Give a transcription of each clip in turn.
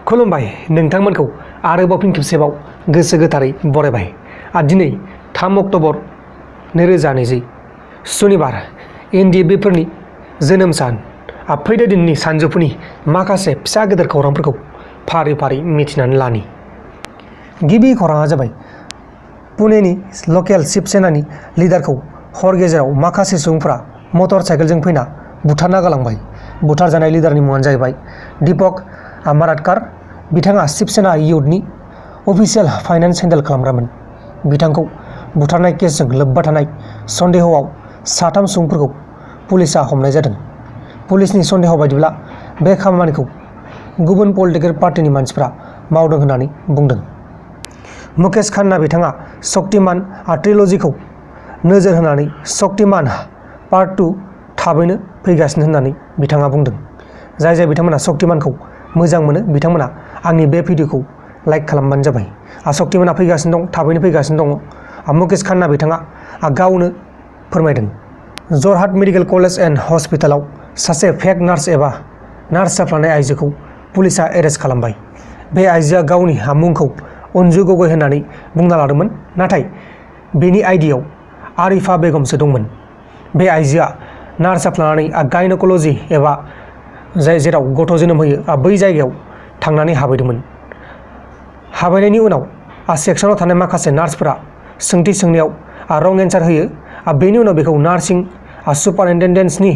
खुलुमबाय नोंथांमोनखौ आरोबाव फिन खेबसेबाव गोसो गोथारै बरायबाय। दिनै 3 अक्ट'बर 2020 सुनिबार एनडिएफबिफोरनि जोनोम सान। फैदो दिननि सानजौफुनि माखासे फिसा गेदेर खौरांफोरखौ फारि फारि मिथिनानै लानि। गिबि खौराङा जाबाय पुनेनि लकेल शिबसेनानि लिडारखौ हर गेजेराव माखासे सुबुंफोरा मटर साइकेलजों फैना बुथारना गालांबाय। बुथारजानाय लिडारनि मुङानो जाहैबाय दीपक माराटकार। बिथाङा शिबसेना इयुथनि अफिसियेल फाइनेन्स हेन्डेल खालामग्रामोन। बिथांखौ बुथारनाय केसजों लोब्बा थानाय सन्देहआव 3 सुबुंफोरखौ पुलिसआ हमनाय जादों। पुलिसनि सन्देह बायदिब्ला बे खामानिखौ गुबुन पलिटिकेल पार्टिनि मानसिफ्रा मावदों होननानै बुंदों। मुकेश खान्ना बिथाङा शक्तिमान ट्रिलजिखौ नोजोर होनानै शक्तिमान पार्ट 2 थाबैनो फैगासिनो होननानै बिथाङा बुंदों। जाय बिथांमोना शक्तिमानखौ मोजां मोनो बिथांमोना आंनि बे भिडिअखौ लाइक खालामबानो जाबाय। शक्तिमाना फैगासिनो दं, थाबैनो फैगासिनो दङ। मुकेश खान्ना बिथाङा गावनो फोरमायदों। जरहाट मेडिकेल कलेज एन्ड हस्पिटालाव सासे फेक नार्स एबा नार्स जाफ्लानाय आइजोखौ पुलिसआ एरेस्ट खालामबाय। बे आइजोआ गावनि मुंखौ अनजु गगৈ होननानै बुंना लादोंमोन, नाथाय बेनि आइडियाव आरिफा बेगमसो दंमोन। बे आइजोआ नार्स जाफ्लानानै गायन'कल'जि एबा जेराव गथ' जोनोम होयो बै जायगायाव थांनानै हाबैदोंमोन। हाबैनायनि उनाव सेक्सनाव थानाय माखासे नार्सफोरा सोंथि सोंनायाव रं एन्सार होयो। बेनि उनाव बेखौ नार्सिं सुपारिनटेन्डेन्टनि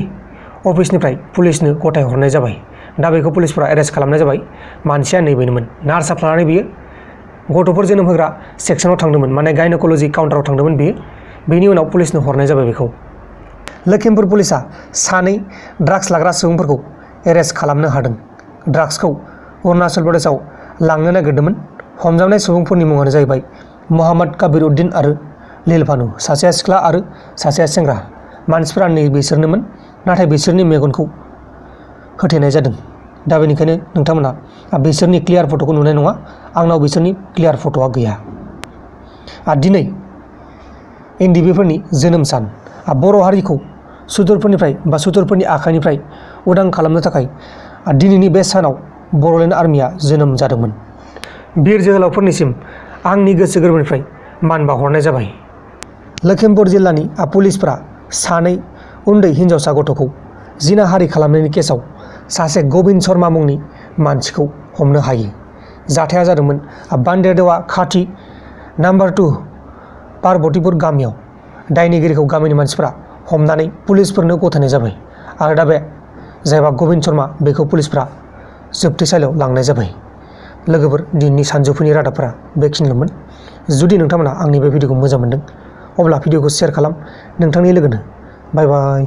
अफिसनिफ्राय पुलिसनो गथायहरनाय जाबाय। दा बेखौ पुलिसफोरा एरेस्ट खालामनाय जाबाय। मानसिया नैबेनोमोन, नार्स जाफ्लानानै बियो गथ'फोर जोनोम होग्रा सेक्सनाव थांदोंमोन, माने गायन'कल'जि काउन्टाराव थांदोंमोन बियो। बेनि उनाव पुलिसनो हरनाय जाबाय बेखौ। लखिमपुर पुलिसआ 2 ड्राग्स लाग्रा सुबुंफोरखौ एरेस्ट खालामनो हादों। ड्राग्सखौ अरुणाचल प्रदेशआव लांनो नागिरदोंमोन। हमजानाय सुबुंफोरनि मुङानो जाहैबाय मोहम्मद कबीर उद्दीन आरो लीलभानु। सासेया सिख्ला आरो सासेया सेंग्रा। मानसिफोरा बिसोरनोमोन, नाथाय बिसोरनि मेगनखौ होथेनाय जादों। दा बेनिखायनो नोंथांमोना बिसोरनि क्लियार फट'खौ नुनाय नङा। आंनाव बिसोरनि क्लियार फट'आ गैया। दिनै एनडिएफबिफोरनि जोनोम सान। बर' हारिखौ सुथुरफोरनि आखाइनिफ्राय उदां खालामनो थाखाय दिनैनि बे सानाव बर'लेण्ड आर्मिया जोनोम जादोंमोन। बिर जोहोलावफोरनिसिम आंनि गोसो गोरबोनिफ्राय मान बावहरनाय जाबाय। लखिमपुर जिल्लानि पुलिसफोरा 2 उन्दै हिनजावसा गथ'खौ जिनाहारि खालामनायनि केसाव सासे गबिन शर्मा मुंनि मानसिखौ हमनो हायो। जाथाया जादोंमोन बान्देरदेवा खाथि नम्बर 2 पार्बतीपुर गामियाव। दायनिगिरिखौ गामिनि मानसिफोरा हमनानै पुलिसफोरनो गथायनाय जाबाय आरो दा बे जायबा गबिन शर्मा बेखौ पुलिसफोरा जोबथेसालियाव लांनाय जाबाय। लोगोफोर, दिनैनि सानजौफुनि रादाबफोरा बेखिनिल'मोन। जुदि नोंथांमोना आंनि बे भिडिअखौ मोजां मोनदों अब्ला भिडिअखौ शेयार खालाम नोंथांनि लोगोनो। बाय बाय।